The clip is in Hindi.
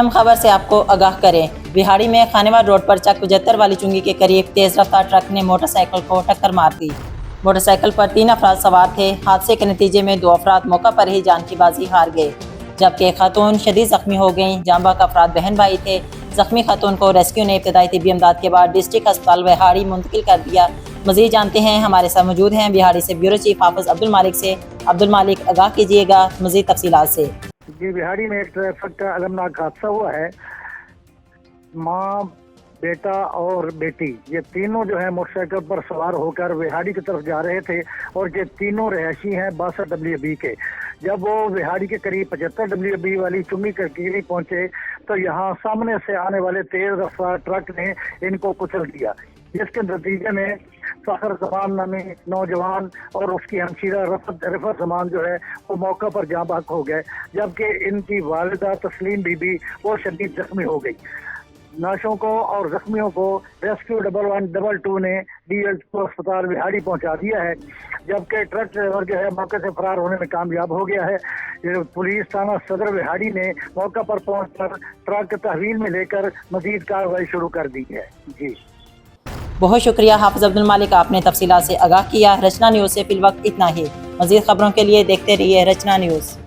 अहम खबर से आपको आगाह करें। बिहाड़ी में खानेवाल रोड पर चक 75 वाली चुंगी के करीब तेज रफ्तार ट्रक ने मोटरसाइकिल को टक्कर मार दी। मोटरसाइकिल पर 3 अफराद सवार थे। हादसे के नतीजे में 2 अफराद मौका पर ही जान की बाजी हार गए, जबकि एक खातून शदीद जख्मी हो गईं। जांबा का अफराद बहन भाई थे। जख्मी खातून को रेस्क्यू ने इब्तदाई तिब्बी इमदाद के बाद डिस्ट्रिक्ट अस्पताल बिहाड़ी मुंतकिल कर दिया। मजीद जानते हैं, हमारे साथ मौजूद हैं बिहाड़ी से ब्यूरो चीफ हाफिज अब्दुल मालिक से। अब्दुल मालिक, आगाह कीजिएगा मजीद तफसीलात से। जी, बिहाड़ी में एक ट्रैफिक का अलमनाक हादसा हुआ है। माँ, बेटा और बेटी, ये तीनों जो है मोटरसाइकिल पर सवार होकर बिहाड़ी की तरफ जा रहे थे और ये तीनों रहायशी हैं 62 WB के। जब वो बिहाड़ी के करीब 75 WB वाली चुंगी के करीब पहुंचे तो यहाँ सामने से आने वाले तेज रफ्तार ट्रक ने इनको कुचल दिया, जिसके नतीजे में फखर जमान नामी नौजवान और उसकी हमशीरा रिफत जमान जो है वो मौका पर जाँ बहक हो गए, जबकि इनकी वालिदा तस्लीम बीबी वो शदीद जख्मी हो गई। नाशों को और जख्मियों को रेस्क्यू 1112 ने DL2 अस्पताल बिहाड़ी पहुंचा दिया है, जबकि ट्रक ड्राइवर जो है मौके से फरार होने में कामयाब हो गया है। पुलिस थाना सदर बिहाड़ी ने मौका पर पहुंचकर ट्रक तहवील में लेकर मजीद कार्रवाई शुरू कर दी है। जी, बहुत शुक्रिया हाफिज अब्दुल मालिक, आपने तफसीलात से आगाह किया। रचना न्यूज़ से फिलवक्त इतना ही। मजीद खबरों के लिए देखते रहिए रचना न्यूज़।